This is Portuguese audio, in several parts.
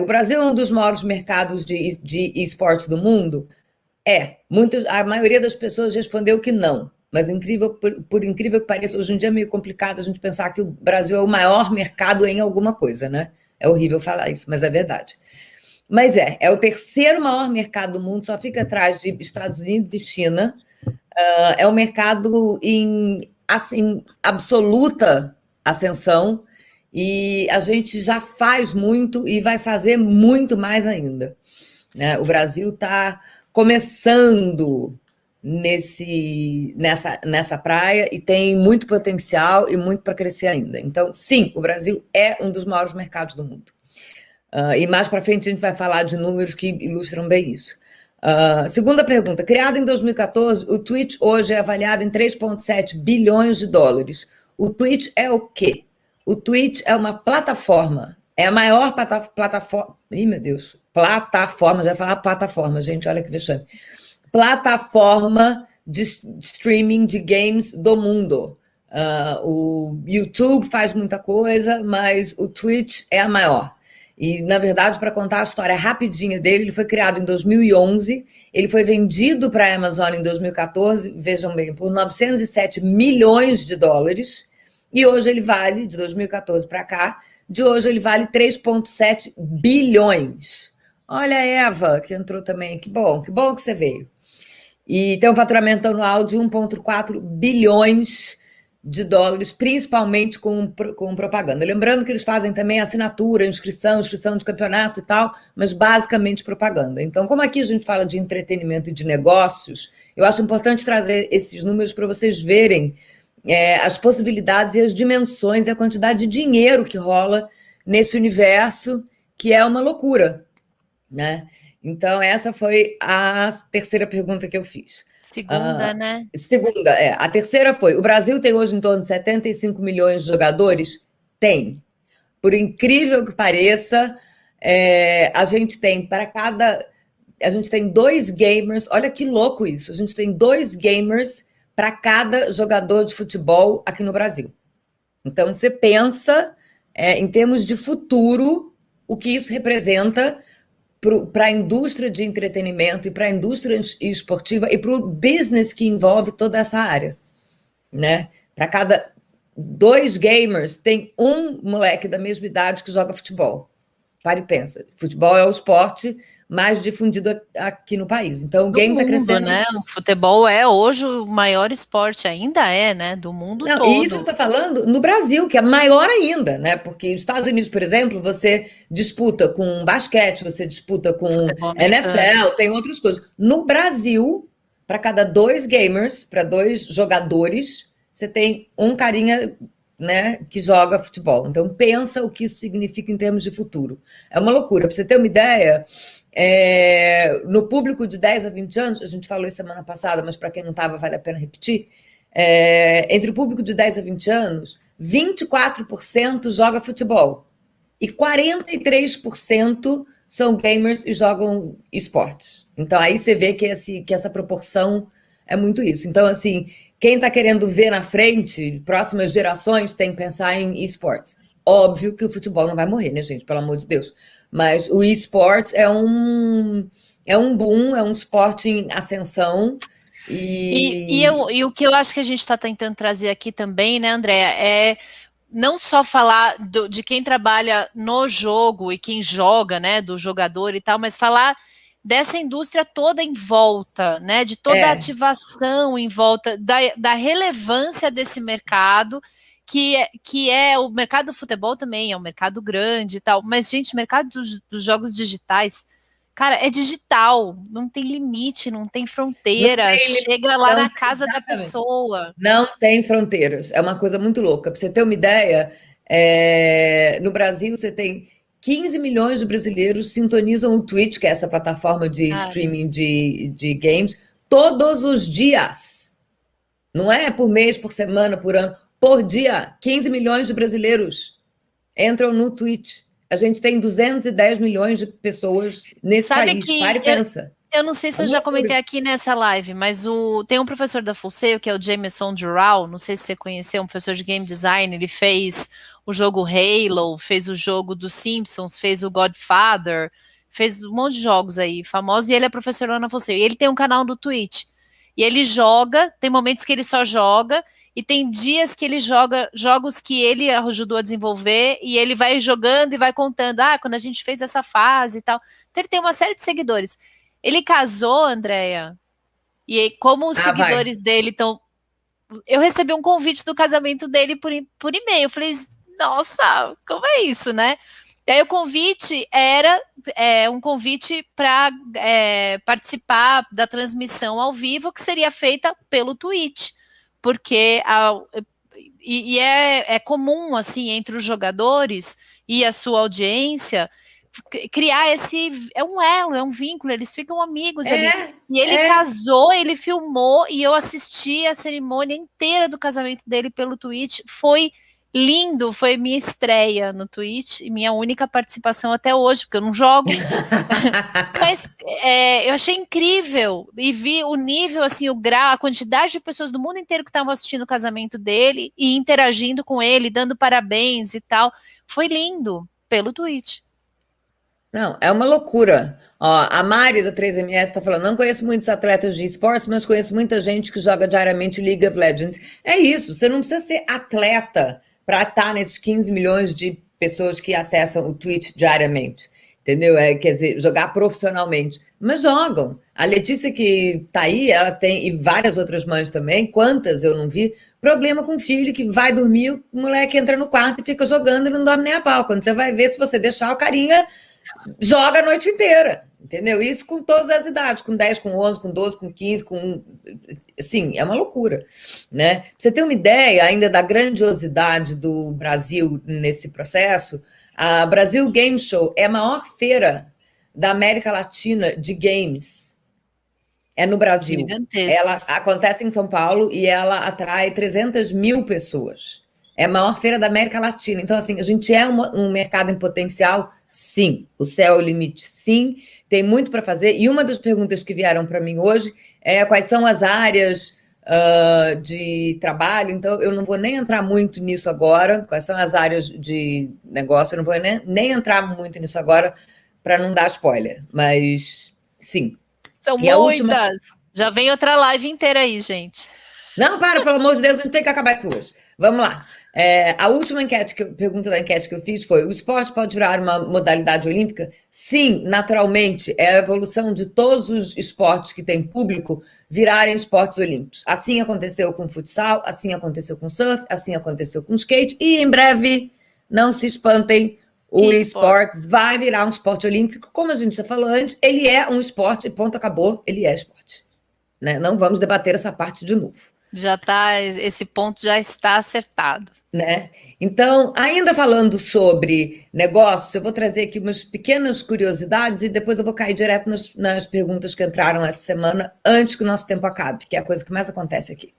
O Brasil é um dos maiores mercados de esportes do mundo? A maioria das pessoas respondeu que não. Mas por incrível que pareça, hoje em dia é meio complicado a gente pensar que o Brasil é o maior mercado em alguma coisa, né? É horrível falar isso, mas é verdade. Mas é o terceiro maior mercado do mundo, só fica atrás de Estados Unidos e China. É um mercado em assim, absoluta ascensão e a gente já faz muito e vai fazer muito mais ainda, né? O Brasil está começando nessa praia e tem muito potencial e muito para crescer ainda. Então, sim, o Brasil é um dos maiores mercados do mundo. E mais para frente a gente vai falar de números que ilustram bem isso. Segunda pergunta. Criado em 2014, o Twitch hoje é avaliado em 3,7 bilhões de dólares. O Twitch é o quê? O Twitch é uma plataforma. É a maior plataforma... Ih, meu Deus. Plataforma, já ia falar plataforma, gente, olha que vexame. Plataforma de streaming de games do mundo. O YouTube faz muita coisa, mas o Twitch é a maior. E, na verdade, para contar a história rapidinha dele, ele foi criado em 2011, ele foi vendido para a Amazon em 2014, vejam bem, por 907 milhões de dólares, e hoje ele vale, de 2014 para cá, de hoje ele vale 3,7 bilhões. Olha a Eva, que entrou também, que bom que você veio. E tem um faturamento anual de 1,4 bilhões de dólares, principalmente com propaganda. Lembrando que eles fazem também assinatura, inscrição de campeonato e tal, mas basicamente propaganda. Então, como aqui a gente fala de entretenimento e de negócios, eu acho importante trazer esses números para vocês verem as possibilidades e as dimensões e a quantidade de dinheiro que rola nesse universo, que é uma loucura, né? Então, essa foi a terceira pergunta que eu fiz. Segunda, né? Segunda, a terceira foi, o Brasil tem hoje em torno de 75 milhões de jogadores? Tem. Por incrível que pareça, a gente tem dois gamers, olha que louco isso, a gente tem 2 gamers para cada jogador de futebol aqui no Brasil. Então, você pensa, em termos de futuro, o que isso representa para a indústria de entretenimento e para a indústria esportiva e para o business que envolve toda essa área, né? Para cada 2 gamers, tem um moleque da mesma idade que joga futebol. Para e pensa. Futebol é o esporte mais difundido aqui no país. Então, o game está crescendo. Né? O futebol é hoje o maior esporte, ainda né? Do mundo todo. E isso que eu estou falando no Brasil, que é maior ainda, né? Porque nos Estados Unidos, por exemplo, você disputa com basquete, você disputa com NFL, tem outras coisas. No Brasil, para cada 2 gamers, para 2 jogadores, você tem um carinha, né, que joga futebol. Então, pensa o que isso significa em termos de futuro. É uma loucura. Para você ter uma ideia, no público de 10 a 20 anos, a gente falou isso semana passada, mas para quem não estava, vale a pena repetir, entre o público de 10 a 20 anos, 24% joga futebol e 43% são gamers e jogam esportes. Então, aí você vê que essa proporção é muito isso. Então, assim, quem está querendo ver na frente, próximas gerações, tem que pensar em esportes. Óbvio que o futebol não vai morrer, né, gente? Pelo amor de Deus. Mas o esportes é um boom, é um esporte em ascensão. E o que eu acho que a gente está tentando trazer aqui também, né, Andréa, é não só falar de quem trabalha no jogo e quem joga, né, do jogador e tal, mas falar dessa indústria toda em volta, né, de toda a ativação em volta, da relevância desse mercado, que é o mercado do futebol também, é um mercado grande e tal, mas, gente, o mercado dos jogos digitais, cara, é digital, não tem limite, não tem fronteira, chega lá na casa da pessoa. Não tem fronteiras, é uma coisa muito louca. Para você ter uma ideia, no Brasil você tem 15 milhões de brasileiros sintonizam o Twitch, que é essa plataforma de streaming de games, todos os dias. Não é por mês, por semana, por ano, por dia. 15 milhões de brasileiros entram no Twitch. A gente tem 210 milhões de pessoas nesse país. Para e pensa. Eu não sei se eu já comentei aqui nessa live, mas tem um professor da Full Sail, que é o Jameson Dural, não sei se você conheceu, um professor de game design, ele fez o jogo Halo, fez o jogo dos Simpsons, fez o Godfather, fez um monte de jogos aí famosos, e ele é professor lá na Full Sail. E ele tem um canal do Twitch, e ele joga, tem momentos que ele só joga, e tem dias que ele joga jogos que ele ajudou a desenvolver, e ele vai jogando e vai contando, quando a gente fez essa fase e tal. Então ele tem uma série de seguidores. Ele casou, Andréia, e como os seguidores dele estão... Eu recebi um convite do casamento dele por e-mail. Eu falei, nossa, como é isso, né? E aí o convite era um convite para participar da transmissão ao vivo, que seria feita pelo Twitch, porque é comum, assim, entre os jogadores e a sua audiência, criar é um elo, é um vínculo, eles ficam amigos ali. E ele casou, ele filmou, e eu assisti a cerimônia inteira do casamento dele pelo Twitch. Foi lindo, foi minha estreia no Twitch, e minha única participação até hoje, porque eu não jogo. Mas eu achei incrível, e vi o nível, assim, o grau, a quantidade de pessoas do mundo inteiro que estavam assistindo o casamento dele, e interagindo com ele, dando parabéns e tal. Foi lindo, pelo Twitch. Não, é uma loucura. Ó, a Mari da 3MS está falando, não conheço muitos atletas de esportes, mas conheço muita gente que joga diariamente League of Legends. É isso, você não precisa ser atleta para estar nesses 15 milhões de pessoas que acessam o Twitch diariamente, entendeu? Quer dizer, jogar profissionalmente. Mas jogam. A Letícia que está aí, ela tem, e várias outras mães também, quantas eu não vi, problema com o filho que vai dormir, o moleque entra no quarto e fica jogando e não dorme nem a pau. Quando você vai ver, se você deixar, o carinha joga a noite inteira, entendeu? Isso com todas as idades, com 10, com 11, com 12, com 15, Sim, é uma loucura, né? Pra você ter uma ideia ainda da grandiosidade do Brasil nesse processo, a Brasil Game Show é a maior feira da América Latina de games. É no Brasil. Ela acontece em São Paulo e ela atrai 300 mil pessoas. É a maior feira da América Latina. Então, assim, a gente é um mercado em potencial, sim. O céu é o limite, sim. Tem muito para fazer. E uma das perguntas que vieram para mim hoje é quais são as áreas de trabalho. Então, eu não vou nem entrar muito nisso agora. Quais são as áreas de negócio? Eu não vou nem entrar muito nisso agora para não dar spoiler. Mas, sim. São muitas. Já vem outra live inteira aí, gente. Não, pelo amor de Deus, a gente tem que acabar isso hoje. Vamos lá. A última pergunta da enquete que eu fiz foi: o esporte pode virar uma modalidade olímpica? Sim, naturalmente. É a evolução de todos os esportes que têm público virarem esportes olímpicos. Assim aconteceu com futsal, assim aconteceu com surf, assim aconteceu com skate, e em breve, não se espantem, o esporte vai virar um esporte olímpico. Como a gente já falou antes, ele é um esporte, ponto, acabou, ele é esporte. Né? Não vamos debater essa parte de novo. Esse ponto já está acertado. Né? Então, ainda falando sobre negócios, eu vou trazer aqui umas pequenas curiosidades e depois eu vou cair direto nas perguntas que entraram essa semana antes que o nosso tempo acabe, que é a coisa que mais acontece aqui.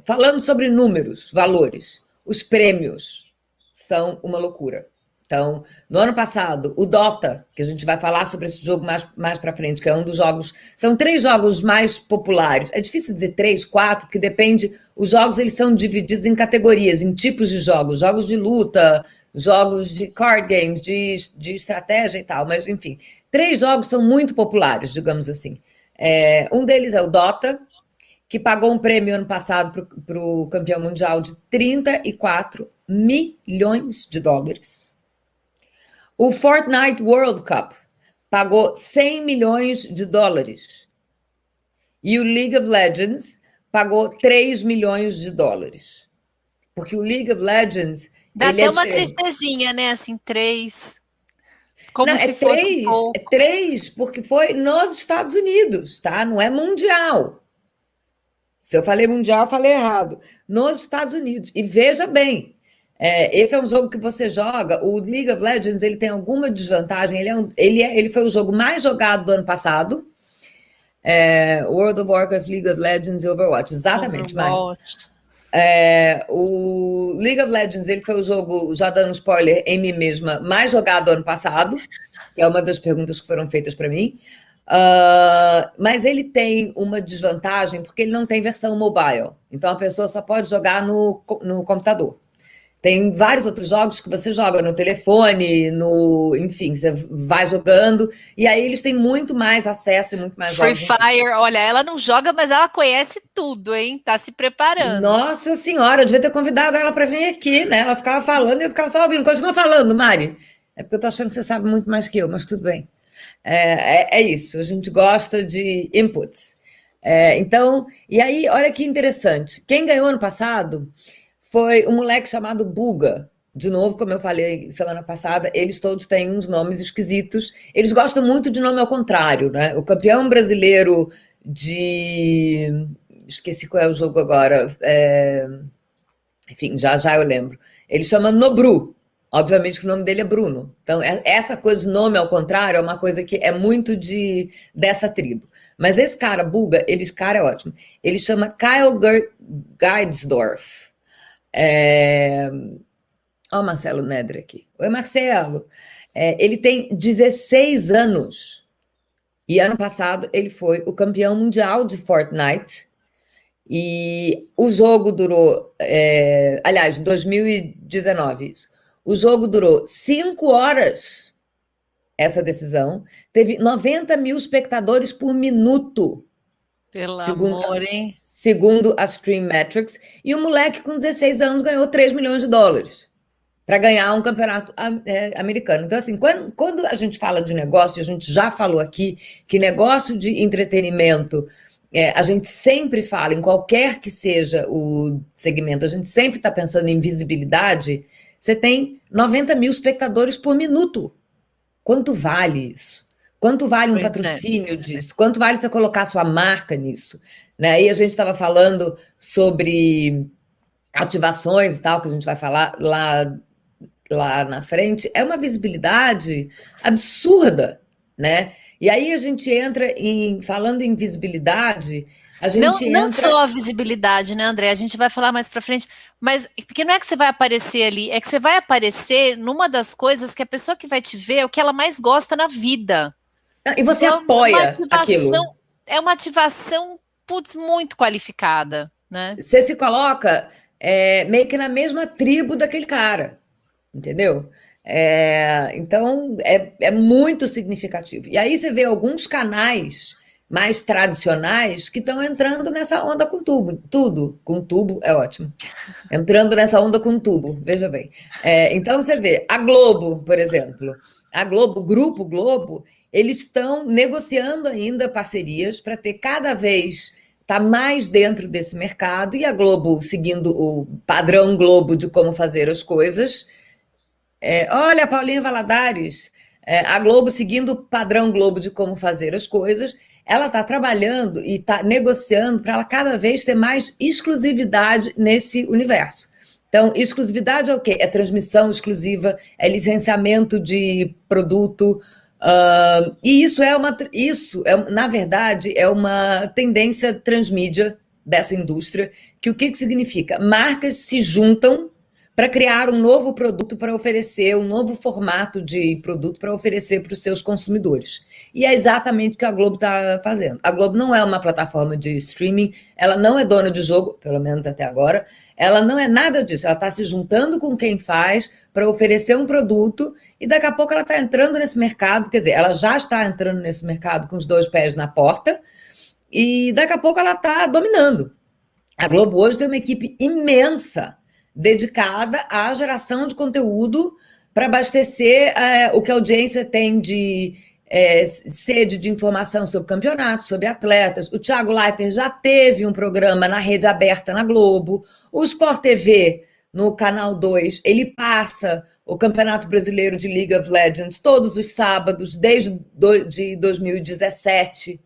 Falando sobre números, valores, os prêmios são uma loucura. Então, no ano passado, o Dota, que a gente vai falar sobre esse jogo mais para frente, que é um dos jogos... São 3 jogos mais populares. É difícil dizer 3, 4, porque depende... Os jogos, eles são divididos em categorias, em tipos de jogos. Jogos de luta, jogos de card games, de estratégia e tal. Mas, enfim, 3 jogos são muito populares, digamos assim. Um deles é o Dota, que pagou um prêmio ano passado para o campeão mundial de 34 milhões de dólares. O Fortnite World Cup pagou 100 milhões de dólares. E o League of Legends pagou 3 milhões de dólares. Porque o League of Legends... Dá até uma tristezinha, né? Assim, 3. Como não, se fosse pouco. É 3, porque foi nos Estados Unidos, tá? Não é mundial. Se eu falei mundial, eu falei errado. Nos Estados Unidos. E veja bem... esse é um jogo que você joga. O League of Legends, ele tem alguma desvantagem. Ele foi o jogo mais jogado do ano passado. World of Warcraft, League of Legends e Overwatch. Exatamente, Overwatch. O League of Legends, ele foi o jogo, já dando spoiler, em mim mesma, mais jogado do ano passado. Que é uma das perguntas que foram feitas para mim. Mas ele tem uma desvantagem porque ele não tem versão mobile. Então a pessoa só pode jogar no computador. Tem vários outros jogos que você joga no telefone, enfim, você vai jogando, e aí eles têm muito mais acesso e muito mais Free jogos. Fire, olha, ela não joga, mas ela conhece tudo, hein? Tá se preparando. Nossa Senhora, eu devia ter convidado ela para vir aqui, né? Ela ficava falando e eu ficava só ouvindo. Continua falando, Mari. É porque eu tô achando que você sabe muito mais que eu, mas tudo bem. É isso, a gente gosta de inputs. Então, e aí, olha que interessante. Quem ganhou ano passado foi um moleque chamado Buga. De novo, como eu falei semana passada, eles todos têm uns nomes esquisitos. Eles gostam muito de nome ao contrário, né? O campeão brasileiro de... Esqueci qual é o jogo agora. Enfim, já eu lembro. Ele chama Nobru. Obviamente que o nome dele é Bruno. Então, essa coisa de nome ao contrário é uma coisa que é muito dessa tribo. Mas esse cara, Buga, cara é ótimo. Ele chama Kyle Geidsdorf. Olha o Marcelo Nedre aqui. Oi, Marcelo. Ele tem 16 anos. E ano passado ele foi o campeão mundial de Fortnite. E o jogo durou... aliás, 2019 isso. O jogo durou 5 horas, essa decisão. Teve 90 mil espectadores por minuto. Pelo amor, hein? Segundo a Stream Metrics. E o moleque com 16 anos ganhou 3 milhões de dólares para ganhar um campeonato americano. Então, assim, quando a gente fala de negócio, a gente já falou aqui que negócio de entretenimento, a gente sempre fala, em qualquer que seja o segmento, a gente sempre está pensando em visibilidade. Você tem 90 mil espectadores por minuto. Quanto vale isso? Quanto vale um patrocínio disso? Quanto vale você colocar sua marca nisso? Né? Aí a gente estava falando sobre ativações e tal, que a gente vai falar lá na frente. É uma visibilidade absurda, né? E aí a gente entra falando em visibilidade, a gente não só a visibilidade, né, André? A gente vai falar mais para frente, mas porque não é que você vai aparecer ali, é que você vai aparecer numa das coisas que a pessoa que vai te ver é o que ela mais gosta na vida. E você apoia aquilo. É uma ativação, putz, muito qualificada, né? Você se coloca meio que na mesma tribo daquele cara, entendeu? Então, é muito significativo. E aí você vê alguns canais mais tradicionais que estão entrando nessa onda com tudo. Com tubo é ótimo. Entrando nessa onda com tubo, veja bem. Então você vê, a Globo, por exemplo, o Grupo Globo, eles estão negociando ainda parcerias para ter cada vez tá mais dentro desse mercado, e a Globo seguindo o padrão Globo de como fazer as coisas. Olha, a Paulinha Valadares, a Globo seguindo o padrão Globo de como fazer as coisas, ela está trabalhando e está negociando para ela cada vez ter mais exclusividade nesse universo. Então, exclusividade é o quê? É transmissão exclusiva, é licenciamento de produto, e isso na verdade, é uma tendência transmídia dessa indústria, que o que significa? Marcas se juntam para criar um novo produto para oferecer, um novo formato de produto para oferecer para os seus consumidores. E é exatamente o que a Globo está fazendo. A Globo não é uma plataforma de streaming, ela não é dona de jogo, pelo menos até agora, ela não é nada disso, ela está se juntando com quem faz para oferecer um produto, e daqui a pouco ela está entrando nesse mercado, quer dizer, ela já está entrando nesse mercado com os 2 pés na porta, e daqui a pouco ela está dominando. A Globo hoje tem uma equipe imensa dedicada à geração de conteúdo para abastecer o que a audiência tem de sede de informação sobre campeonatos, sobre atletas. O Thiago Leifert já teve um programa na rede aberta na Globo. O Sport TV, no Canal 2, ele passa o Campeonato Brasileiro de League of Legends todos os sábados, desde 2017.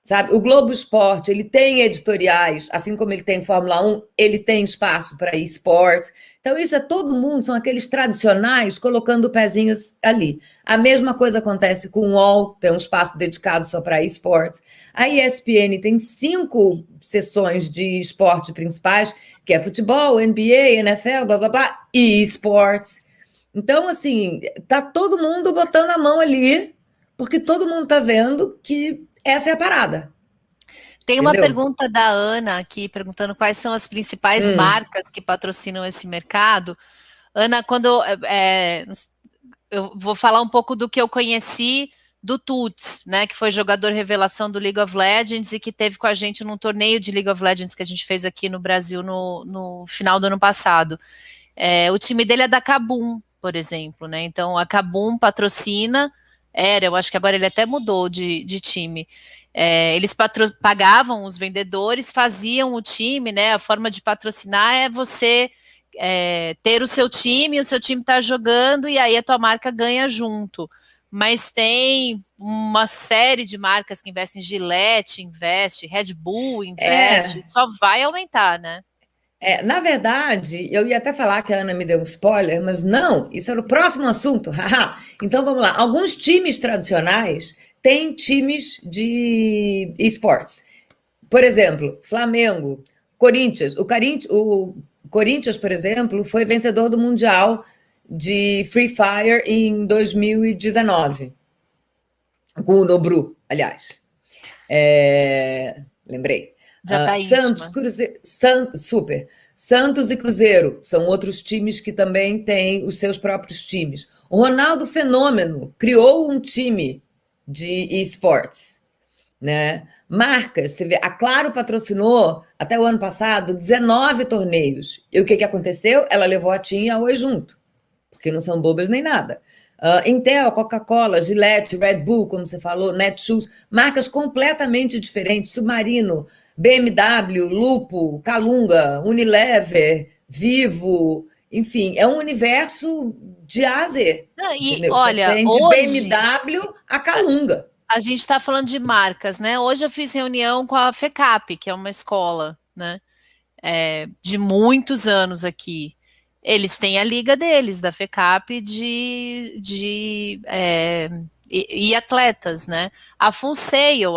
Sabe? O Globo Esporte, ele tem editoriais, assim como ele tem Fórmula 1, ele tem espaço para esportes. Então, isso é todo mundo, são aqueles tradicionais colocando pezinhos ali. A mesma coisa acontece com o UOL, tem um espaço dedicado só para esportes. A ESPN tem 5 sessões de esporte principais, que é futebol, NBA, NFL, blá, blá, blá, e esportes. Então, assim, tá todo mundo botando a mão ali porque todo mundo está vendo que essa é a parada. Tem uma pergunta da Ana aqui, perguntando quais são as principais marcas que patrocinam esse mercado. Ana, eu vou falar um pouco do que eu conheci do Tuts, né, que foi jogador revelação do League of Legends e que teve com a gente num torneio de League of Legends que a gente fez aqui no Brasil no final do ano passado. O time dele é da Kabum, por exemplo, né, então a Kabum patrocina, eu acho que agora ele até mudou de time. Eles pagavam os vendedores, faziam o time, né? A forma de patrocinar é você ter o seu time tá jogando e aí a tua marca ganha junto. Mas tem uma série de marcas que investem, Gillette investe, Red Bull investe, só vai aumentar, né? Na verdade, eu ia até falar que a Ana me deu um spoiler, mas não, isso era o próximo assunto. Então vamos lá. Alguns times tradicionais têm times de esportes. Por exemplo, Flamengo, Corinthians. O Corinthians, por exemplo, foi vencedor do Mundial de Free Fire em 2019. Com o Nobru, aliás. Lembrei. Já tá Santos e Cruzeiro são outros times que também têm os seus próprios times. O Ronaldo Fenômeno criou um time de esportes, né? Marcas, você vê, a Claro patrocinou até o ano passado 19 torneios. E o que aconteceu? Ela levou a TIM e a Oi junto, porque não são bobas nem nada. Intel, Coca-Cola, Gillette, Red Bull, como você falou, Netshoes, marcas completamente diferentes, Submarino, BMW, Lupo, Calunga, Unilever, Vivo, enfim, é um universo de A a Z. Olha, de hoje, BMW a Calunga. A gente está falando de marcas, né? Hoje eu fiz reunião com a FECAP, que é uma escola, né? De muitos anos aqui. Eles têm a liga deles, da FECAP, e atletas, né? A Full Sail,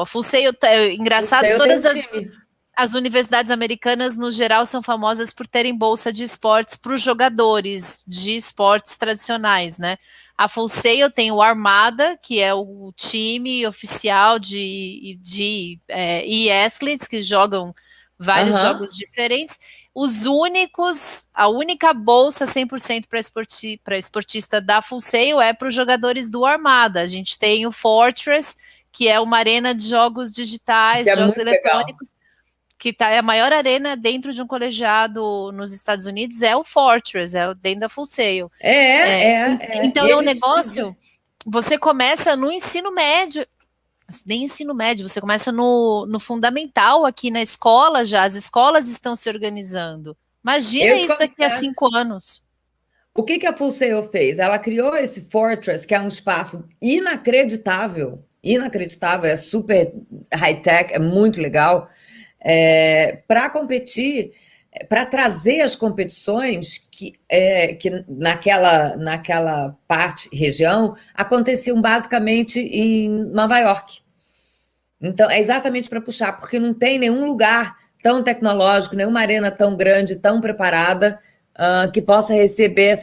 engraçado, todas as universidades americanas, no geral, são famosas por terem bolsa de esportes para os jogadores de esportes tradicionais, né? A Full Sail tem o Armada, que é o time oficial de e-athletes, que jogam vários jogos diferentes. A única bolsa 100% para esportista da Full Sail é para os jogadores do Armada. A gente tem o Fortress, que é uma arena de jogos digitais, jogos eletrônicos, que é a maior arena dentro de um colegiado nos Estados Unidos, é o Fortress, é dentro da Full Sail. Então é um negócio, você começa no ensino médio, nem ensino médio, você começa no fundamental aqui na escola já, as escolas estão se organizando. Imagina isso daqui a 5 anos. O que a Full Sail fez? Ela criou esse Fortress, que é um espaço inacreditável, é super high-tech, é muito legal, para competir, para trazer as competições que naquela região aconteciam basicamente em Nova York. Então, é exatamente para puxar, porque não tem nenhum lugar tão tecnológico, nenhuma arena tão grande, tão preparada, que possa receber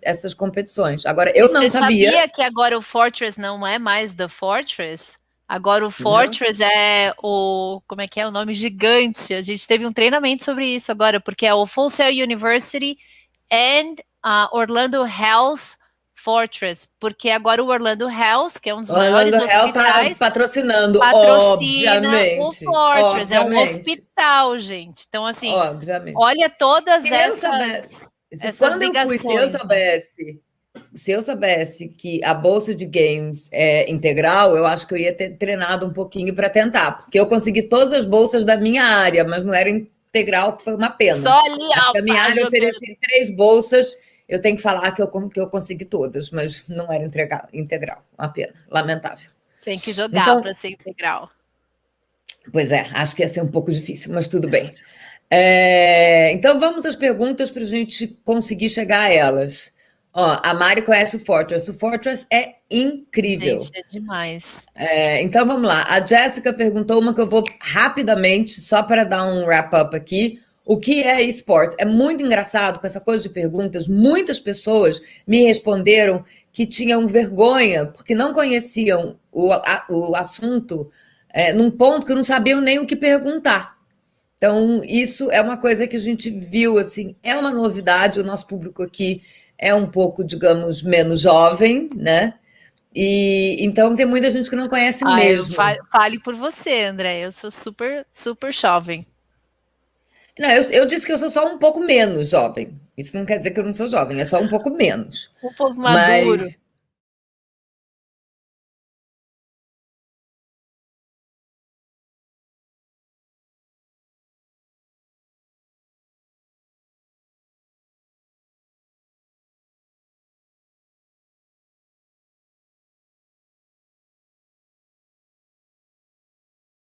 essas competições. Agora, eu não sabia... Você sabia que agora o Fortress não é mais The Fortress? Agora o Fortress é como é que é o nome? Gigante. A gente teve um treinamento sobre isso agora, porque é o Full Sail University and Orlando Health Fortress, porque agora o Orlando Health, que é um dos maiores hospitais, tá patrocina obviamente, o Fortress, obviamente. É um hospital, gente. Então, assim, obviamente. Olha todas essas ligações. Se eu soubesse que a bolsa de games é integral, eu acho que eu ia ter treinado um pouquinho para tentar, porque eu consegui todas as bolsas da minha área, mas não era integral, que foi uma pena. Só ali, a minha área oferecia 3 bolsas, eu tenho que falar que eu consegui todas, mas não era integral, uma pena, lamentável. Tem que jogar para ser integral. Pois é, acho que ia ser um pouco difícil, mas tudo bem. Então vamos às perguntas para a gente conseguir chegar a elas. A Mari conhece o Fortress. O Fortress é incrível. Gente, é demais. Então, vamos lá. A Jéssica perguntou uma que eu vou rapidamente, só para dar um wrap-up aqui. o que é esportes. É muito engraçado com essa coisa de perguntas. Muitas pessoas me responderam que tinham vergonha, porque não conheciam o assunto num ponto que não sabiam nem o que perguntar. Então, isso é uma coisa que a gente viu, assim, é uma novidade. O nosso público aqui é um pouco, digamos, menos jovem, né? E então tem muita gente que não conhece mesmo. Fale por você, André. Eu sou super, super jovem. Não, eu disse que eu sou só um pouco menos jovem. Isso não quer dizer que eu não sou jovem, é só um pouco menos. Um povo maduro.